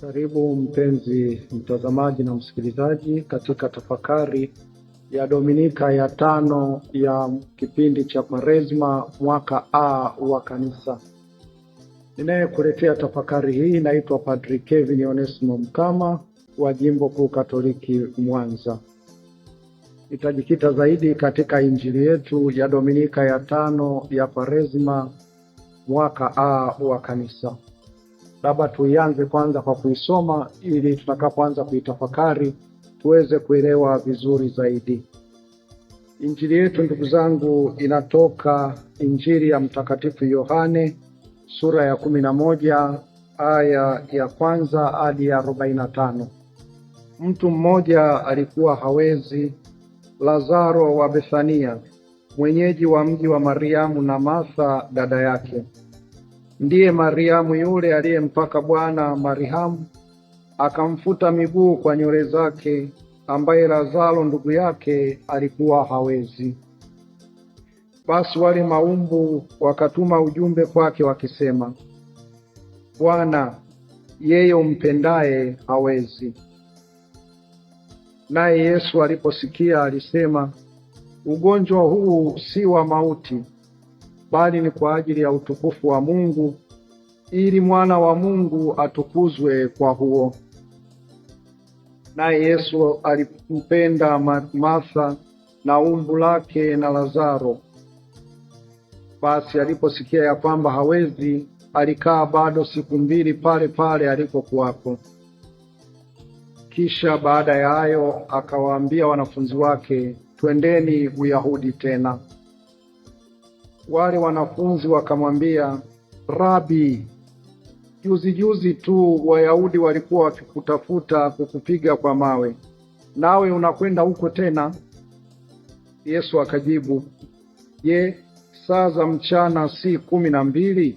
Karibu mpenzi mtazamaji na msikilizaji katika tafakari ya Dominika ya 5 ya kipindi cha Kwaresma mwaka A wa Kanisa. Ninayekuletea tafakari hii naitwa Padri Kevin Onesimo Mkama wa Jimbo Kuu Katoliki Mwanza. Nitajikita zaidi katika injili yetu ya Dominika ya 5 ya Kwaresma mwaka A wa Kanisa. Labda tuianze kwanza kwa kuisoma ili tutakapoanza kuitafakari tuweze kuelewa vizuri zaidi. Injili yetu ndugu zangu inatoka Injili ya Mtakatifu Yohane sura ya 11 aya ya 1 hadi ya 45. Mtu mmoja alikuwa hawezi, Lazaro wa Bethania, mwenyeji wa mji wa Mariamu na Martha dada yake. Ndiye Mariamu yule aliyempaka Bwana marihamu, akamfuta miguu kwa nywele zake, ambaye Lazaro ndugu yake alikuwa hawezi. Basi wale maumbu wakatuma ujumbe kwake wakisema, Bwana, yeye umpendaye hawezi. Naye Yesu aliposikia alisema, ugonjwa huu si wa mauti, bali ni kwa ajili ya utukufu wa Mungu, ili mwana wa Mungu atukuzwe kwa huo. Naye Yesu alimpenda Martha na umbu lake na Lazaro. Basi aliposikia ya kwamba hawezi, alikaa bado siku 2 pale pale alikokuwako. Kisha baada ya hayo akawaambia wanafunzi wake, twendeni Uyahudi tena. Wale wanafunzi wakamwambia, Rabi, juzi tu Wayahudi walikuwa wakikutafuta kukupiga kwa mawe, nawe unakwenda huko tena? Yesu akajibu, Je, saa za mchana si 12?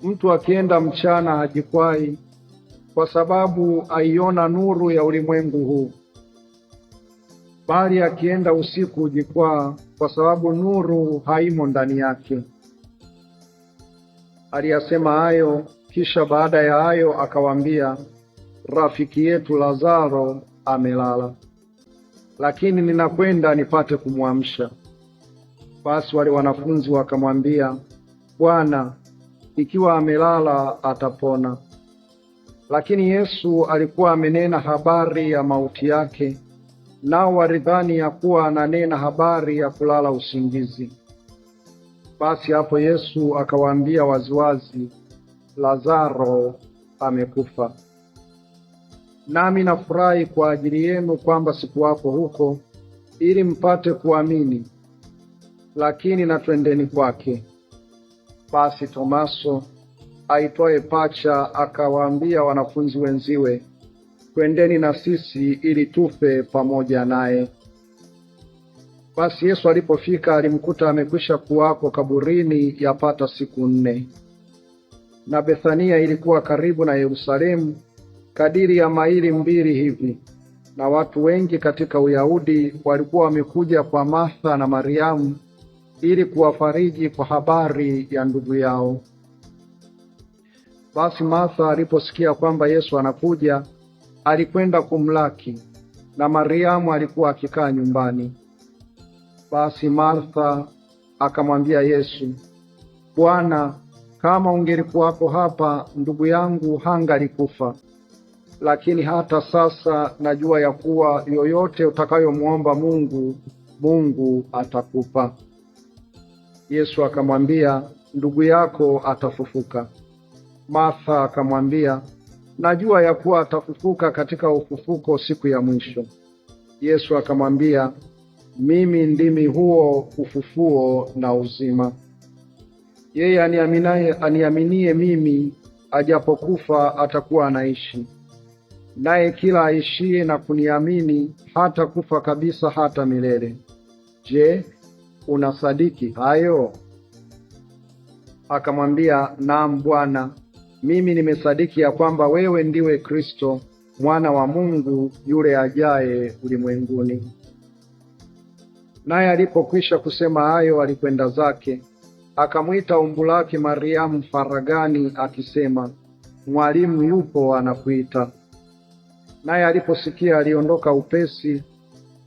Mtu akienda mchana hajikwai, kwa sababu aiona nuru ya ulimwengu huu. Bali akienda usiku hujikwaa, kwa sababu nuru haimo ndani yake. Aliyasema hayo, kisha baada ya hayo akawaambia, rafiki yetu Lazaro amelala, lakini ninakwenda nipate kumwamsha. Basi wale wanafunzi wakamwambia, Bwana, ikiwa amelala atapona. Lakini Yesu alikuwa amenena habari ya mauti yake, nao walidhani ya kuwa ananena habari ya kulala usingizi. Basi hapo Yesu akawaambia waziwazi, Lazaro amekufa. Nami nafurahi kwa ajili yenu kwamba sikuwapo huko, ili mpate kuamini. Lakini na twendeni kwake. Basi Tomaso aitwaye Pacha akawaambia wanafunzi wenziwe, twendeni na sisi ili tufe pamoja naye. Basi Yesu alipofika alimkuta amekwisha kuwako kaburini yapata siku 4. Na Bethania ilikuwa karibu na Yerusalemu, kadiri ya maili 2 hivi, na watu wengi katika Uyahudi walikuwa wamekuja kwa Martha na Mariamu ili kuwafariji kwa habari ya ndugu yao. Basi Martha aliposikia kwamba Yesu anakuja, alikwenda kumlaki, na Mariamu alikuwa akikaa nyumbani. Basi Martha akamwambia Yesu, Bwana, kama ungelikuwako hapa, ndugu yangu hangalikufa. Lakini hata sasa najua ya kuwa yoyote utakayomwomba Mungu, Mungu atakupa. Yesu akamwambia, ndugu yako atafufuka. Martha akamwambia, najua ya kuwa atafufuka katika ufufuko siku ya mwisho. Yesu akamwambia, mimi ndimi huo ufufuo na uzima. Yeye aniaminie mimi, ajapokufa atakuwa anaishi. Naye kila aishie na kuniamini hata kufa kabisa hata milele. Je, unasadiki hayo? Akamwambia, naam Bwana, mimi nimesadiki ya kwamba wewe ndiwe Kristo, mwana wa Mungu yule ajaye ulimwenguni. Naye alipokwisha kusema hayo alikwenda zake, akamwita umbu lake Mariamu faragani akisema, mwalimu yupo anakuita. Naye aliposikia aliondoka upesi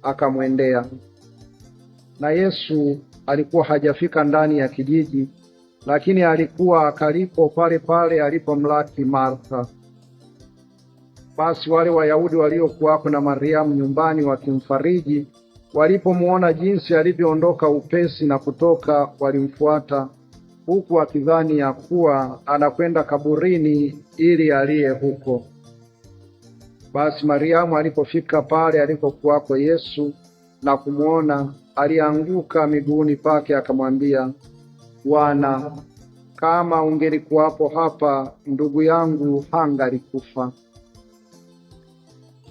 akamwendea. Na Yesu alikuwa hajafika ndani ya kijiji, lakini alikuwa karibu pale pale alipomlaki Martha. Basi wale Wayahudi waliokuwako na Mariamu nyumbani wakimfariji, walipomuona jinsi alivyoondoka upesi na kutoka, walimfuata, huku wakidhani ya kuwa anakwenda kaburini ili alie huko. Basi Mariamu alipofika pale alipokuwako Yesu na kumuona, alianguka miguuni pake akamwambia, Bwana, kama ungelikuwapo hapa, ndugu yangu hangalikufa.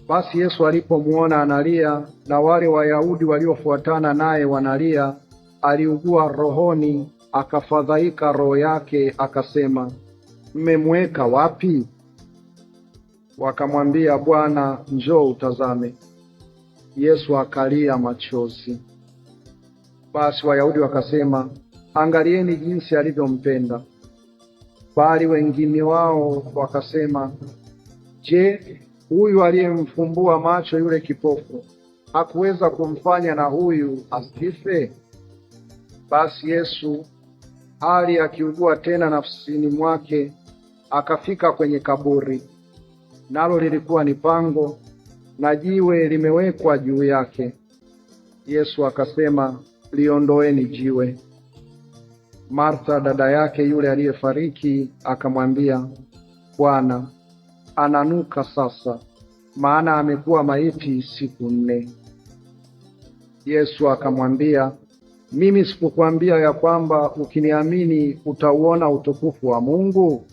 Basi Yesu alipomuona analia na wale Wayahudi waliofuatana naye wanalia, aliugua rohoni, akafadhaika roho yake, akasema, mmemweka wapi? Wakamwambia, Bwana, njoo utazame. Yesu akalia machozi. Basi Wayahudi wakasema, angalieni jinsi alivyompenda. Bali wengine wao wakasema, je, huyu aliyemfumbua macho yule kipofu hakuweza kumfanya na huyu asife? Basi Yesu, hali akiugua tena nafsini mwake, akafika kwenye kaburi, nalo lilikuwa ni pango na jiwe limewekwa juu yake. Yesu akasema, liondoeni jiwe. Martha dada yake yule aliyefariki akamwambia, Bwana, ananuka sasa, maana amekuwa maiti siku 4. Yesu akamwambia, mimi sikukwambia ya kwamba ukiniamini utauona utukufu wa Mungu?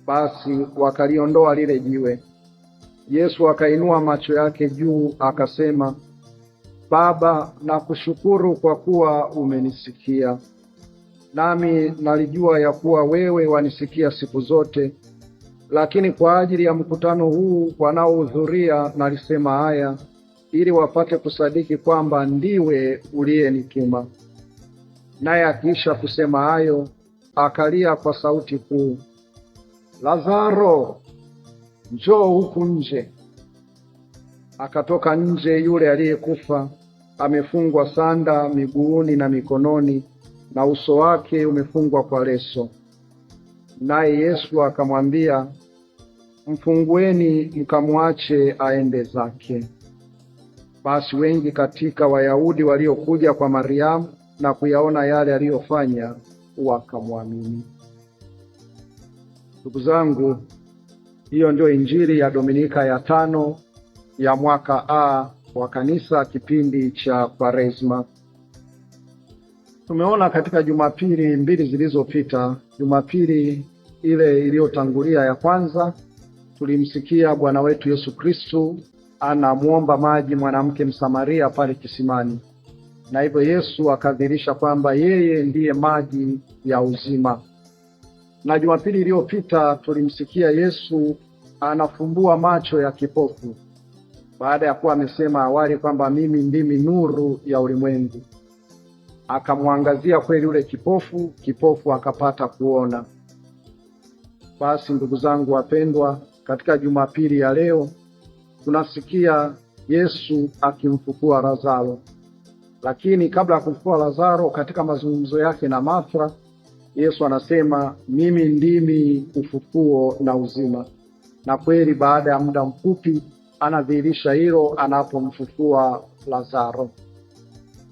Basi wakaliondoa lile jiwe. Yesu akainua macho yake juu akasema, Baba, nakushukuru kwa kuwa umenisikia. Nami nalijua ya kuwa wewe wanisikia siku zote, lakini kwa ajili ya mkutano huu wanaohudhuria nalisema haya, ili wapate kusadiki kwamba ndiwe uliyenituma. Naye akiisha kusema hayo, akalia kwa sauti kuu, Lazaro, njoo huku nje. Akatoka nje yule aliyekufa, amefungwa sanda miguuni na mikononi, na uso wake umefungwa kwa leso. Naye Yesu akamwambia, mfungueni mkamwache aende zake. Basi wengi katika Wayahudi waliokuja kwa Mariamu na kuyaona yale aliyofanya wakamwamini. Ndugu zangu, hiyo ndio Injili ya Dominika ya 5 ya mwaka A wa Kanisa, kipindi cha Kwaresma. Tumeona katika Jumapili 2 zilizopita, Jumapili ile iliyotangulia ya kwanza, tulimsikia Bwana wetu Yesu Kristo anamuomba maji mwanamke Msamaria pale kisimani, na hivyo Yesu akadhihirisha kwamba yeye ndiye maji ya uzima. Na Jumapili iliyopita tulimsikia Yesu anafumbua macho ya kipofu, baada ya kuwa amesema awali kwamba mimi ndimi nuru ya ulimwengu. Akamwangazia kweli yule kipofu akapata kuona. Basi ndugu zangu wapendwa, katika Jumapili ya leo tunasikia Yesu akimfufua Lazaro. Lakini kabla ya kumfufua Lazaro, katika mazungumzo yake na Martha, Yesu anasema, mimi ndimi ufufuo na uzima. Na kweli baada ya muda mfupi anadhihirisha hilo anapomfufua Lazaro.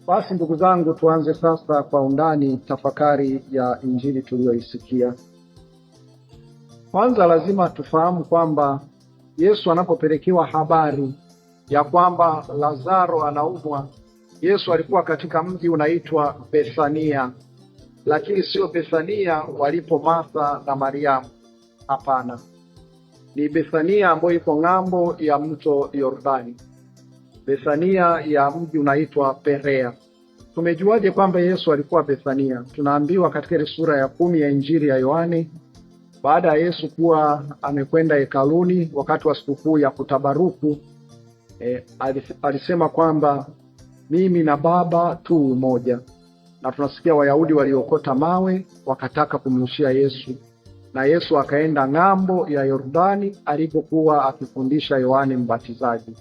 Basi ndugu zangu, tuanze sasa kwa undani tafakari ya Injili tuliyoisikia. Kwanza lazima tufahamu kwamba Yesu anapopelekewa habari ya kwamba Lazaro anaumwa, Yesu alikuwa katika mji unaitwa Bethania, lakini sio Bethania walipo Martha na Mariamu. Hapana, ni Bethania ambayo iko ng'ambo ya mto Yordani, Bethania ya mji unaitwa Perea. Tumejuaje kwamba Yesu alikuwa Bethania? Tunaambiwa katika ile sura ya 10 ya Injili ya Yohane, baada ya Yesu kuwa amekwenda hekaluni wakati wa sikukuu ya kutabaruku, alisema kwamba mimi na Baba tu umoja. Na tunasikia Wayahudi waliokota mawe wakataka kumrushia Yesu, na Yesu akaenda ng'ambo ya Yordani alipokuwa akifundisha Yohane Mbatizaji.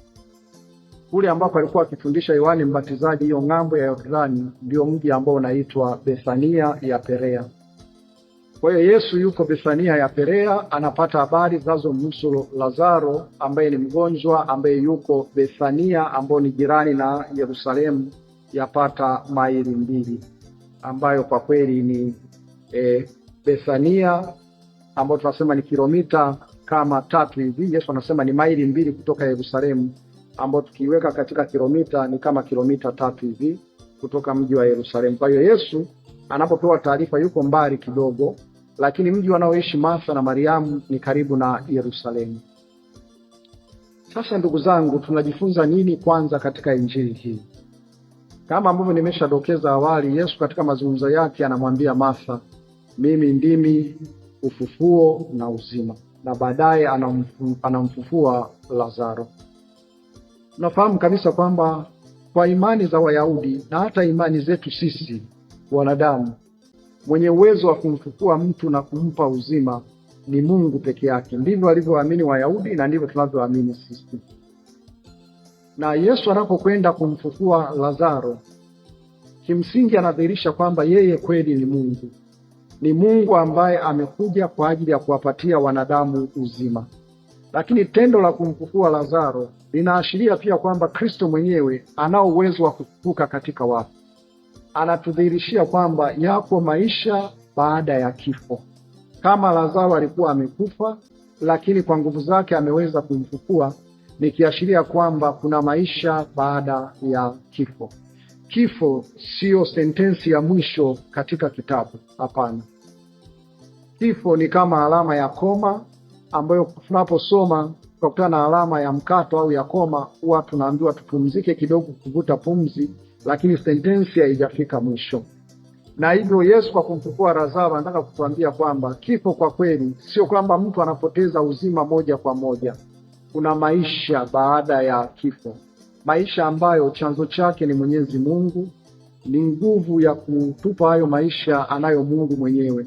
Kule ambako alikuwa akifundisha Yohane Mbatizaji, hiyo ng'ambo ya Yordani ndio mji ambao unaitwa Bethania ya Perea. Kwa hiyo Yesu yuko Bethania ya Perea, anapata habari zinazomhusu Lazaro ambaye ni mgonjwa, ambaye yuko Bethania ambao ni jirani na Yerusalemu yapata maili 2, ambayo kwa kweli ni Bethania ambao tunasema ni kilomita kama 3 hivi. Yesu anasema ni maili 2 kutoka Yerusalemu, ambao tukiweka katika kilomita ni kama kilomita 3 hivi kutoka mji wa Yerusalemu. Kwa hiyo Yesu anapopewa taarifa yuko mbali kidogo, lakini mji wanaoishi Martha na Mariamu ni karibu na Yerusalemu. Sasa ndugu zangu, tunajifunza nini kwanza katika injili hii? Kama ambavyo nimeshadokeza awali, Yesu katika mazungumzo yake anamwambia Martha, mimi ndimi ufufuo na uzima, na baadaye anamfufua Lazaro. Tunafahamu kabisa kwamba kwa imani za Wayahudi na hata imani zetu sisi wanadamu, mwenye uwezo wa kumfufua mtu na kumpa uzima ni Mungu peke yake. Ndivyo walivyoamini Wayahudi na ndivyo tunavyoamini sisi. Na Yesu anapokwenda kumfufua Lazaro, kimsingi anadhihirisha kwamba yeye kweli ni Mungu. Ni Mungu ambaye amekuja kwa ajili ya kuwapatia wanadamu uzima. Lakini tendo la kumfufua Lazaro linaashiria pia kwamba Kristo mwenyewe anao uwezo wa kufufuka katika wafu. Anatudhihirishia kwamba yako maisha baada ya kifo. Kama Lazaro alikuwa amekufa, lakini kwa nguvu zake ameweza kumfufua, ni kiashiria kwamba kuna maisha baada ya kifo. Kifo sio sentensi ya mwisho katika kitabu, hapana. Kifo ni kama alama ya koma, ambayo tunaposoma tukutana na alama ya mkato au ya koma, huwa tunaambiwa tupumzike kidogo kuvuta pumzi, lakini sentensi haijafika mwisho. Na hivyo Yesu kwa kumfufua Lazaro anataka kutuambia kwamba kifo kwa kweli sio kwamba mtu anapoteza uzima moja kwa moja. Kuna maisha baada ya kifo, maisha ambayo chanzo chake ni Mwenyezi Mungu. Ni nguvu ya kutupa hayo maisha anayo Mungu mwenyewe,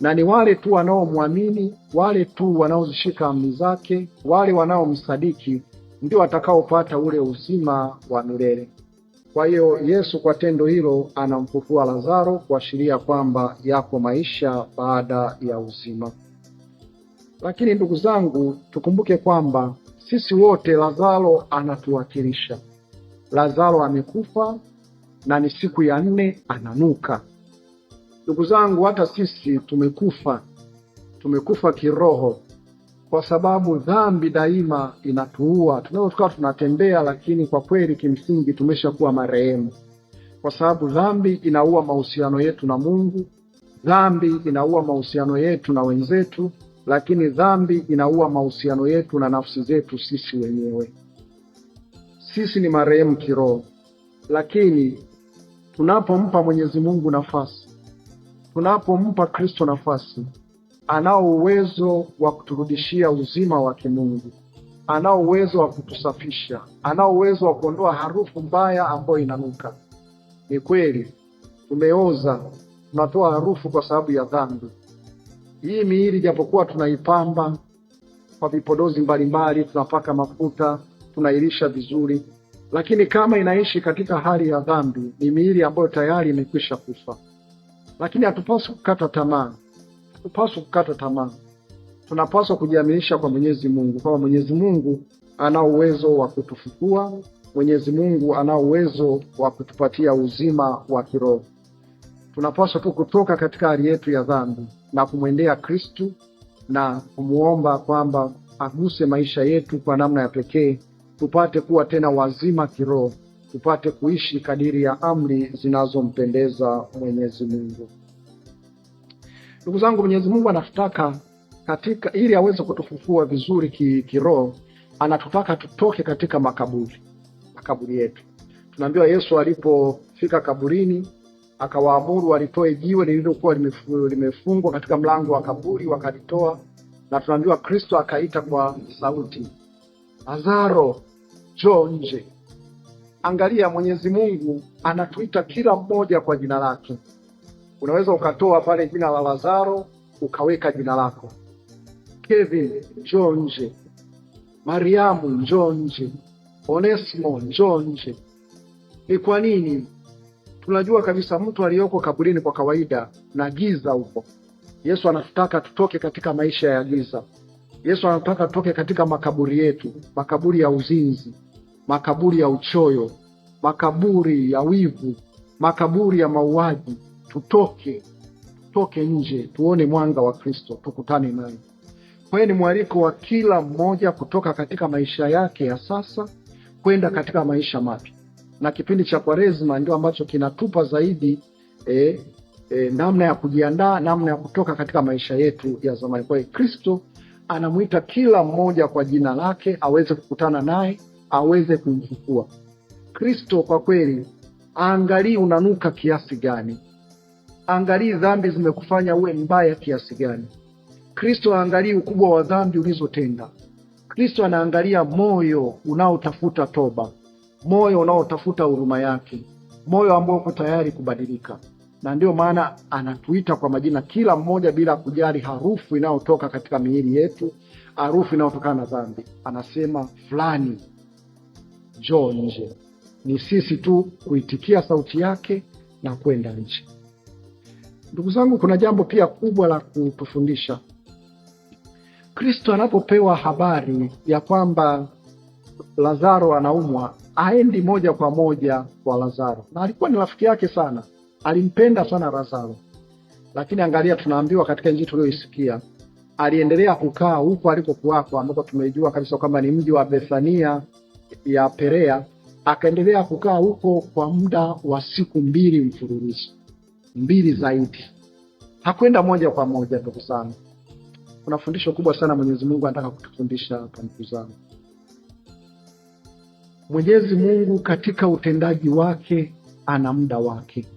na ni wale tu wanaomwamini, wale tu wanaozishika amri zake, wale wanaomsadiki ndio watakaopata ule uzima wa milele. Kwa hiyo Yesu kwa tendo hilo anamfufua Lazaro kuashiria kwamba yako maisha baada ya uzima. Lakini ndugu zangu, tukumbuke kwamba sisi wote Lazaro anatuwakilisha. Lazaro amekufa na ni siku ya 4 ananuka. Ndugu zangu, hata sisi tumekufa kiroho, kwa sababu dhambi daima inatuua. Tunapokuwa tunatembea, lakini kwa kweli kimsingi tumeshakuwa marehemu, kwa sababu dhambi inaua mahusiano yetu na Mungu. Dhambi inaua mahusiano yetu na wenzetu, lakini dhambi inaua mahusiano yetu na nafsi zetu sisi wenyewe. Sisi ni marehemu kiroho, lakini tunapompa Mwenyezi Mungu nafasi, tunapompa Kristo nafasi, anao uwezo wa kuturudishia uzima wa kimungu. Anao uwezo wa kutusafisha, anao uwezo wa kuondoa harufu mbaya ambayo inanuka. Ni kweli tumeoza, tunatoa harufu kwa sababu ya dhambi. Hii miili japokuwa tunaipamba kwa vipodozi mbalimbali, tunapaka mafuta, tunailisha vizuri, lakini kama inaishi katika hali ya dhambi, ni miili ambayo tayari imekwisha kufa. Lakini hatupaswi kukata tamaa. Tunapaswa kujiaminisha kwa Mwenyezi Mungu, kwa Mwenyezi Mungu ana uwezo wa kutufufua. Mwenyezi Mungu ana uwezo wa kutupatia uzima wa kiroho. Tunapaswa tu kutoka katika hali yetu ya dhambi na kumwendea Kristo na kumuomba kwamba aguse maisha yetu kwa namna ya pekee, tupate kuwa tena wazima kiroho, tupate kuishi kadiri ya amri zinazompendeza Mwenyezi Mungu. Ndugu zangu, Mwenyezi Mungu anatutaka ili aweze kutufufua vizuri kiroho, anatutaka tutoke katika makaburi yetu. Tunaambiwa Yesu alipofika kaburini akawaamuru walitoe jiwe lililokuwa limefungwa katika mlango wa kaburi, wakalitoa. Na tunaambiwa Kristo akaita kwa sauti, Lazaro, njoo nje. Angalia, Mwenyezi Mungu anatuita kila mmoja kwa jina lake. Unaweza ukatoa pale jina la Lazaro, ukaweka jina lako. Kevin, njoo nje. Mariamu, njoo nje. Onesimo, njoo nje. Ni kwa nini? Tunajua kabisa mtu aliyoko kaburini kwa kawaida na giza huko. Yesu anataka tutoke katika maisha ya giza. Yesu anataka tutoke katika makaburi yetu, makaburi ya uzinzi, makaburi ya uchoyo, makaburi ya wivu, makaburi ya mauaji. Tutoke nje, tuone mwanga wa Kristo, tukutane naye. Kwa hiyo ni mwaliko wa kila mmoja kutoka katika maisha yake ya sasa kwenda katika maisha mapya. Na kipindi cha Kwaresma ndio ambacho kinatupa zaidi namna ya kujiandaa, namna ya kutoka katika maisha yetu ya zamani. Kwa hiyo Kristo anamuita kila mmoja kwa jina lake, aweze kukutana naye, aweze kumchukua. Kristo kwa kweli, angalii unanuka kiasi gani. Angalii dhambi zimekufanya uwe mbaya kiasi gani. Kristo angalii ukubwa wa dhambi ulizotenda. Kristo anaangalia moyo unaotafuta toba, moyo unaotafuta huruma yake, moyo ambao uko tayari kubadilika. Na ndio maana anatuita kwa majina kila mmoja, bila kujali harufu inayotoka katika miili yetu, harufu inayotokana na dhambi. Anasema fulani, njoo nje. Ni sisi tu kuitikia sauti yake na kwenda nje. Ndugu zangu, kuna jambo pia kubwa la kutufundisha. Kristo anapopewa habari ya kwamba Lazaro anaumwa, haendi moja kwa moja kwa Lazaro. Na alikuwa ni rafiki yake sana, alimpenda sana Lazaro. Lakini angalia, tunaambiwa katika Injili tuliyoisikia, aliendelea kukaa huko alikokuwako, ambapo tumejua kabisa kwamba ni mji wa Bethania ya Perea. Akaendelea kukaa huko kwa muda wa siku 2 mfululizo, 2 zaidi. Hakwenda moja kwa moja. Ndugu zangu, kuna fundisho kubwa sana Mwenyezi Mungu anataka kutufundisha hapa. Ndugu zangu, Mwenyezi Mungu katika utendaji wake ana muda wake,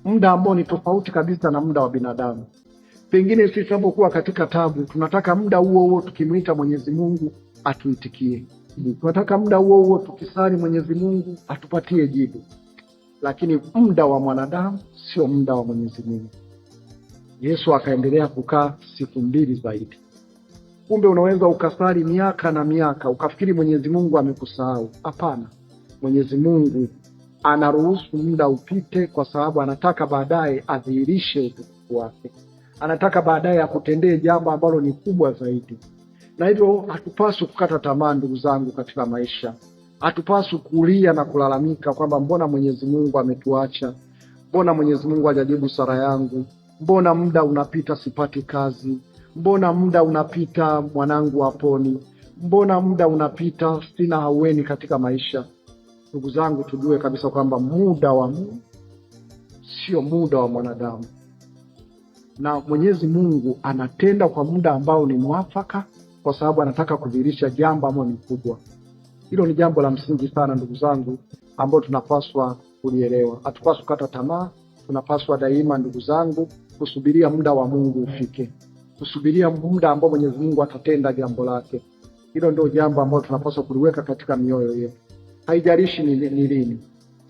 muda ambao ni tofauti kabisa na muda wa binadamu. Pengine sisi tunapokuwa katika tabu, tunataka muda huo tukimwita Mwenyezi Mungu atuitikie. Tunataka muda huo tukisali Mwenyezi Mungu atupatie jibu. Lakini muda wa mwanadamu sio muda wa Mwenyezi Mungu. Yesu akaendelea kukaa siku 2 zaidi. Kumbe unaweza ukasali miaka na miaka ukafikiri Mwenyezi Mungu amekusahau. Hapana. Mwenyezi Mungu anaruhusu muda upite kwa sababu anataka baadaye adhihirishe utukufu wake. Anataka baadaye akutendee jambo ambalo ni kubwa zaidi. Na hivyo hatupaswi kukata tamaa, ndugu zangu, katika maisha. Hatupaswi kulia na kulalamika kwamba mbona Mwenyezi Mungu ametuacha? Mbona Mwenyezi Mungu hajajibu sala yangu? Mbona muda unapita sipati kazi? Mbona muda unapita mwanangu haponi? Mbona muda unapita sina haueni katika maisha? Ndugu zangu, tujue kabisa kwamba muda wa Mungu sio muda wa mwanadamu. Na Mwenyezi Mungu anatenda kwa muda ambao ni mwafaka, kwa sababu anataka kudhihirisha jambo ambalo ni kubwa. Hilo ni jambo la msingi sana, ndugu zangu, ambalo tunapaswa kulielewa. Hatupaswi kukata tamaa. Tunapaswa daima, ndugu zangu, kusubiria muda wa Mungu ufike, kusubiria muda ambao Mwenyezi Mungu atatenda jambo lake. Hilo ndio jambo ambalo tunapaswa kuliweka katika mioyo yetu. Haijalishi ni lini.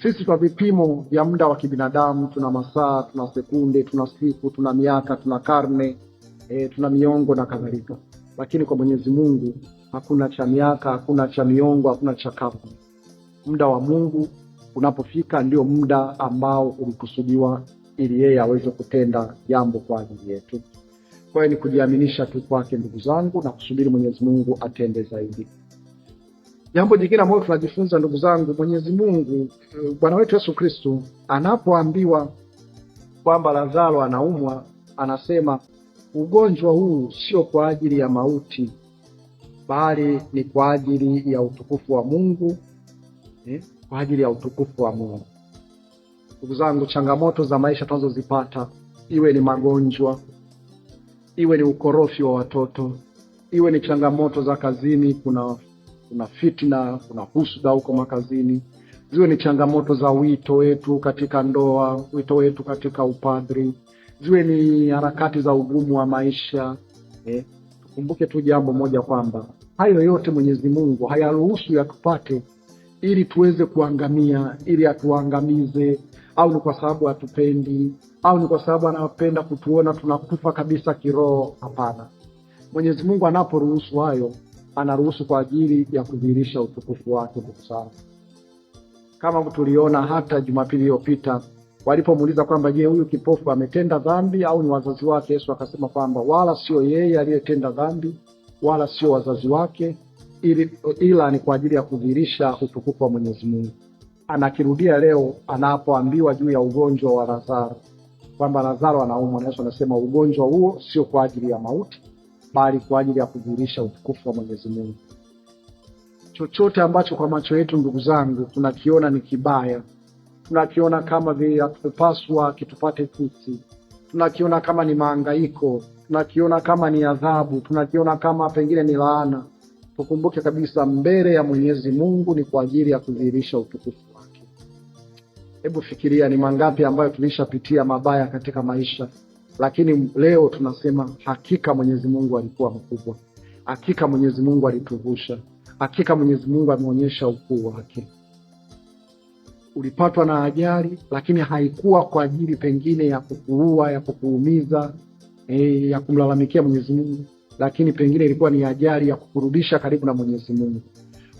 Sisi tuna vipimo vya muda wa kibinadamu, tuna masaa, tuna sekunde, tuna siku, tuna miaka, tuna karne, tuna miongo na kadhalika. Lakini kwa Mwenyezi Mungu hakuna cha miaka, hakuna cha miongo, hakuna cha karne. Muda wa Mungu unapofika ndio muda ambao ulikusudiwa ili yeye aweze kutenda jambo kwa ajili yetu. Kwa hiyo ni kujiaminisha tu kwake, ndugu zangu, na kusubiri Mwenyezi Mungu atende zaidi. Jambo jingine ambalo tunajifunza, ndugu zangu, Mwenyezi Mungu, Bwana wetu Yesu Kristo, anapoambiwa kwamba Lazaro anaumwa, anasema ugonjwa huu sio kwa ajili ya mauti, bali ni kwa ajili ya utukufu wa Mungu, kwa ajili ya utukufu wa Mungu. Ndugu zangu, changamoto za maisha tunazozipata, iwe ni magonjwa, iwe ni ukorofi wa watoto, iwe ni changamoto za kazini, kuna fitna, kuna husuda huko makazini, ziwe ni changamoto za wito wetu katika ndoa, wito wetu katika upadri, ziwe ni harakati za ugumu wa maisha, tukumbuke tu jambo moja, kwamba hayo yote Mwenyezi Mungu hayaruhusu yakupate ili tuweze kuangamia, ili atuangamize. au ni kwa sababu hatupendi, au ni kwa sababu anapenda kutuona tunakufa kabisa kiroho. Hapana. Mwenyezi Mungu anaporuhusu hayo, anaruhusu kwa ajili ya kudhihirisha utukufu wake. Ndugu zangu, kama tuliona hata Jumapili iliyopita walipomuuliza kwamba je, huyu kipofu ametenda dhambi au ni wazazi wake? Yesu akasema kwamba wala sio yeye aliyetenda dhambi, wala sio wazazi wake, ila ni kwa ajili ya kudhihirisha utukufu wa Mwenyezi Mungu. Anakirudia leo anapoambiwa juu ya ugonjwa wa Lazaro, kwamba Lazaro anaumwa. Yesu anasema ugonjwa huo sio kwa ajili ya mauti, bali kwa ajili ya kudhihirisha utukufu wa Mwenyezi Mungu. Chochote ambacho kwa macho yetu, ndugu zangu, tunakiona ni kibaya, tunakiona kama vile hatupaswa kitupate sisi, tunakiona kama ni mahangaiko, tunakiona kama ni adhabu, tunakiona kama pengine ni laana, tukumbuke kabisa mbele ya Mwenyezi Mungu ni kwa ajili ya kudhihirisha utukufu wake. Hebu fikiria ni mangapi ambayo tulishapitia mabaya katika maisha, lakini leo tunasema hakika Mwenyezi Mungu alikuwa mkubwa, hakika Mwenyezi Mungu alituvusha, hakika Mwenyezi Mungu ameonyesha ukuu wake. Ulipatwa na ajali, lakini haikuwa kwa ajili pengine ya kukuua, ya kukuumiza, ya kumlalamikia Mwenyezi Mungu, lakini pengine ilikuwa ni ajali ya kukurudisha karibu na Mwenyezi Mungu.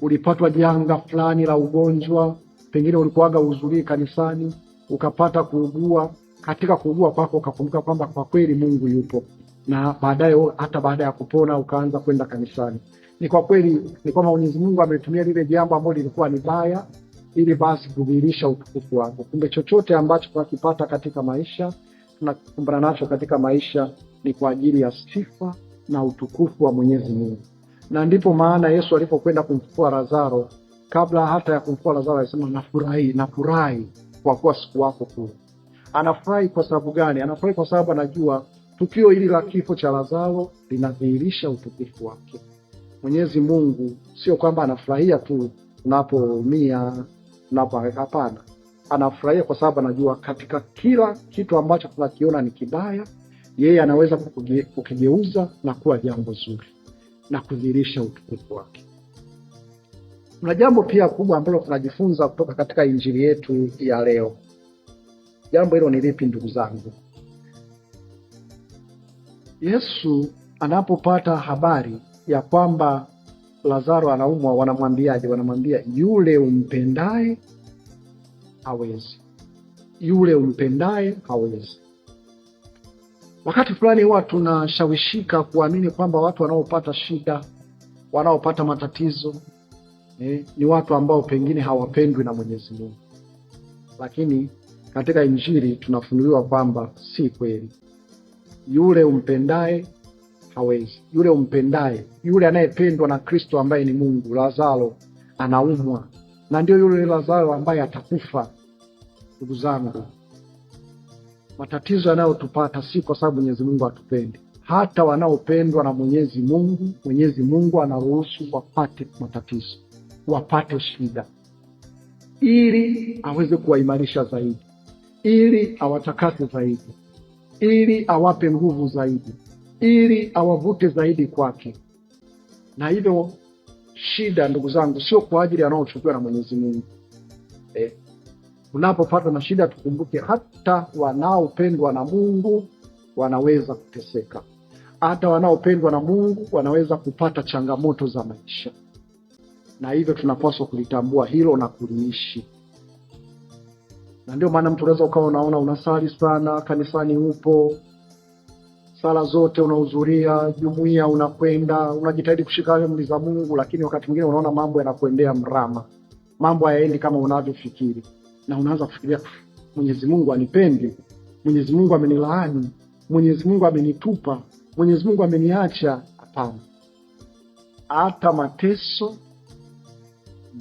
Ulipatwa janga fulani la ugonjwa, pengine ulikuwaga uhudhurii kanisani, ukapata kuugua. Katika kuugua kwako ukakumbuka kwamba kwa kweli Mungu yupo, na baadaye hata baada ya kupona ukaanza kwenda kanisani. Ni kwa kweli ni kwamba Mwenyezi Mungu ametumia lile jambo ambalo lilikuwa ni baya ili basi kudhihirisha utukufu wake. Kumbe chochote ambacho tunakipata katika maisha, tunakumbana nacho katika maisha, ni kwa ajili ya sifa na utukufu wa Mwenyezi Mungu. Na ndipo maana Yesu alipokwenda kumfufua Lazaro, kabla hata ya kumfufua Lazaro alisema nafurahi kwa kuwa siku wako kule. Anafurahi kwa sababu gani? Anafurahi kwa sababu anajua tukio hili la kifo cha Lazaro linadhihirisha utukufu wake. Mwenyezi Mungu sio kwamba anafurahia tu tunapoumia, hapana. Anafurahia kwa sababu anajua katika kila kitu ambacho tunakiona ni kibaya, yeye anaweza kukigeuza na kuwa jambo zuri na kudhihirisha utukufu wake. Kuna jambo pia kubwa ambalo tunajifunza kutoka katika injili yetu ya leo. Jambo hilo ni lipi, ndugu zangu? Yesu anapopata habari ya kwamba Lazaro anaumwa, wanamwambiaje? Wanamwambia yule umpendaye hawezi, yule umpendaye hawezi. Wakati fulani huwa tunashawishika kuamini kwamba watu wanaopata shida, wanaopata matatizo ni watu ambao pengine hawapendwi na Mwenyezi Mungu. Lakini katika injili tunafunuliwa kwamba si kweli. Yule umpendaye hawezi. Yule umpendaye, yule anayependwa na Kristo ambaye ni Mungu. Lazaro anaumwa, na ndio yule Lazaro ambaye atakufa. Ndugu zangu, matatizo yanayotupata si kwa sababu Mwenyezi Mungu hatupendi. Hata wanaopendwa na Mwenyezi Mungu, Mwenyezi Mungu anaruhusu wapate matatizo, wapate shida, ili aweze kuwaimarisha zaidi, ili awatakase zaidi, ili awape nguvu zaidi, ili awavute zaidi kwake. Na hivyo shida, ndugu zangu, sio kwa ajili anaochukiwa na Mwenyezi Mungu. Unapopata na shida, tukumbuke hata wanaopendwa na Mungu wanaweza kuteseka. Hata wanaopendwa na Mungu wanaweza kupata changamoto za maisha. Na hivyo tunapaswa kulitambua hilo na kuliishi. Na ndio maana mtu unaweza ukawa unaona unasali sana, kanisani upo, sala zote unahudhuria, jumuiya unakwenda, unajitahidi kushika amri za Mungu, lakini wakati mwingine unaona mambo yanakuendea mrama. Mambo hayaendi kama unavyofikiri. Na unaanza kufikiria Mwenyezi Mungu anipendi, Mwenyezi Mungu amenilaani, Mwenyezi Mungu amenitupa, Mwenyezi Mungu ameniacha. Hapana. Hata mateso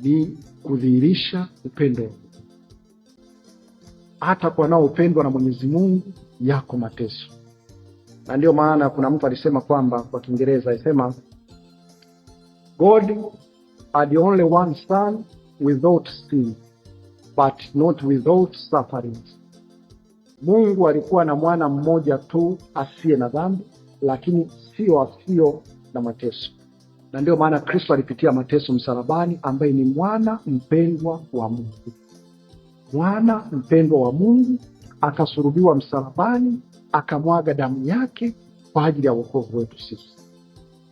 ni kudhihirisha upendo. Hata kwa wanaopendwa na Mwenyezi Mungu yako mateso. Na ndio maana kuna mtu alisema kwamba, kwa Kiingereza alisema, God had only one son without sin, but not without sufferings. Mungu alikuwa na mwana mmoja tu asiye na dhambi, lakini sio asio na mateso. Na ndio maana Kristo alipitia mateso msalabani, ambaye ni mwana mpendwa wa Mungu. mwana mpendwa wa Mungu, akasulubiwa msalabani, akamwaga damu yake kwa ajili ya wokovu wetu sisi.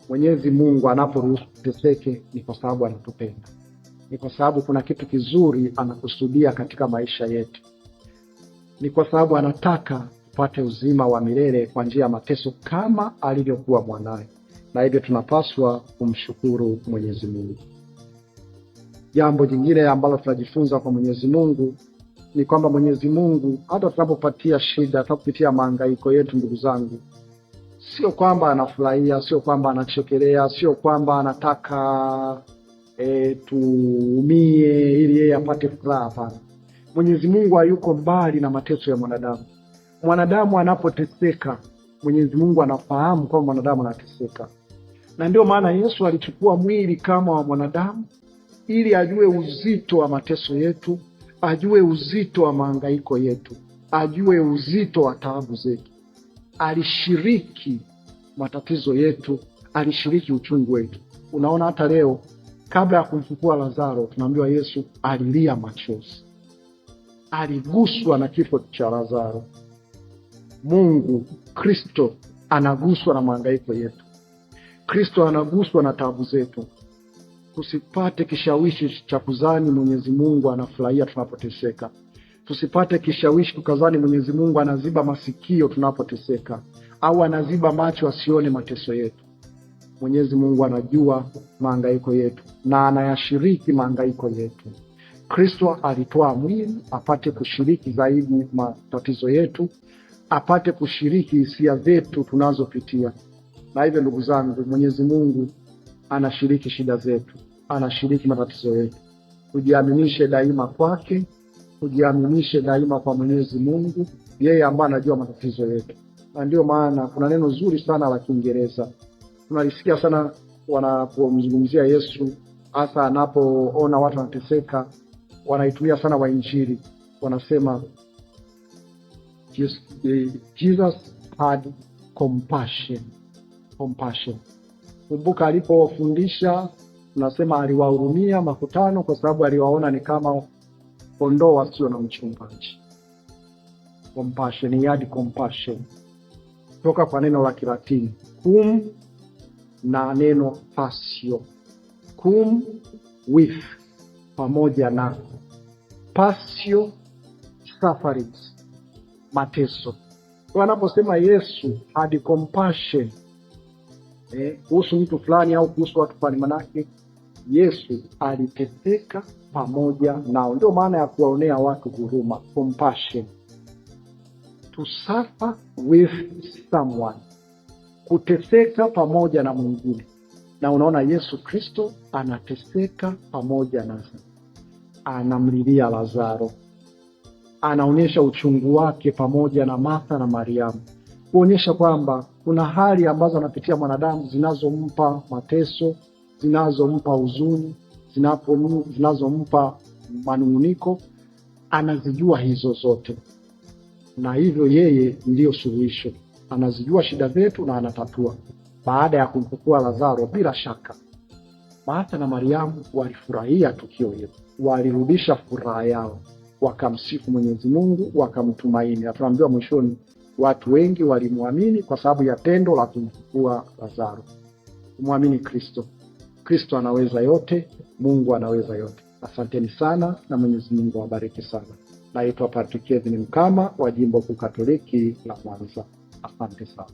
Mwenyezi Mungu anaporuhusu tuteseke ni kwa sababu anatupenda, ni kwa sababu kuna kitu kizuri anakusudia katika maisha yetu, ni kwa sababu anataka tupate uzima wa milele kwa njia ya mateso kama alivyokuwa mwanaye, na hivyo tunapaswa kumshukuru Mwenyezi Mungu. Jambo jingine ambalo tunajifunza kwa Mwenyezi Mungu ni kwamba Mwenyezi Mungu hata tunapopatia shida, tunapopitia mahangaiko yetu, ndugu zangu, sio kwamba anafurahia, sio kwamba anachekelea, sio kwamba anataka tuumie ili yeye apate furaha. Hapana. Mwenyezi Mungu hayuko mbali na mateso ya mwanadamu. Mwanadamu anapoteseka, Mwenyezi Mungu anafahamu kwamba mwanadamu anateseka, na ndio maana Yesu alichukua mwili kama wa mwanadamu ili ajue uzito wa mateso yetu, ajue uzito wa mahangaiko yetu, ajue uzito wa taabu zetu. Alishiriki matatizo yetu, alishiriki uchungu wetu. Unaona, hata leo kabla ya kumfufua Lazaro, tunaambiwa Yesu alilia machozi, aliguswa na kifo cha Lazaro. Mungu Kristo anaguswa na mahangaiko yetu, Kristo anaguswa na taabu zetu. Tusipate kishawishi cha kuzani Mwenyezi Mungu anafurahia tunapoteseka. Tusipate kishawishi tukazani Mwenyezi Mungu anaziba masikio tunapoteseka, au anaziba macho asione mateso yetu. Mwenyezi Mungu anajua mahangaiko yetu na anayashiriki mahangaiko yetu. Kristo alitoa mwili apate kushiriki zaidi matatizo yetu, apate kushiriki hisia zetu tunazopitia. Na hivyo ndugu zangu, Mwenyezi Mungu anashiriki shida zetu, anashiriki matatizo yetu. Tujiaminishe daima kwake, tujiaminishe daima kwa Mwenyezi Mungu, yeye ambaye anajua matatizo yetu. Na ndio maana kuna neno zuri sana la Kiingereza tunalisikia sana wanapomzungumzia Yesu, hasa anapoona watu wanateseka, wanaitumia sana wainjili. Wanasema Jesus had compassion. Compassion. Kumbuka alipofundisha, tunasema aliwahurumia makutano kwa sababu aliwaona ni kama kondoo wasio na mchungaji. Compassion, he had compassion. Toka kwa neno la Kilatini cum na neno passio. Cum with, pamoja na, passio sufferings, mateso. Kwa anaposema Yesu had compassion kuhusu mtu fulani au kuhusu watu fulani, manake Yesu aliteseka pamoja nao. Ndio maana ya kuwaonea watu huruma, compassion. To suffer with someone, kuteseka pamoja na mwingine. Na unaona Yesu Kristo anateseka pamoja nasi, anamlilia Lazaro, anaonyesha uchungu wake pamoja na Martha na Mariamu, kuonyesha kwamba kuna hali ambazo anapitia mwanadamu zinazompa mateso, zinazompa huzuni, zinazompa manunguniko. Anazijua hizo zote, na hivyo yeye ndiyo suluhisho. Anazijua shida zetu na anatatua. Baada ya kumfufua Lazaro, bila shaka Martha na Mariamu walifurahia tukio hilo, walirudisha furaha yao, wakamsifu Mwenyezi Mungu, wakamtumaini. Na tunaambiwa mwishoni watu wengi walimwamini kwa sababu ya tendo la kumfufua Lazaro. Kumwamini Kristo. Kristo anaweza yote, Mungu anaweza yote. Asanteni sana na Mwenyezi Mungu awabariki sana. Naitwa Patrick Kevin Mkama wa Jimbo Kuu Katoliki la Mwanza. Asante sana.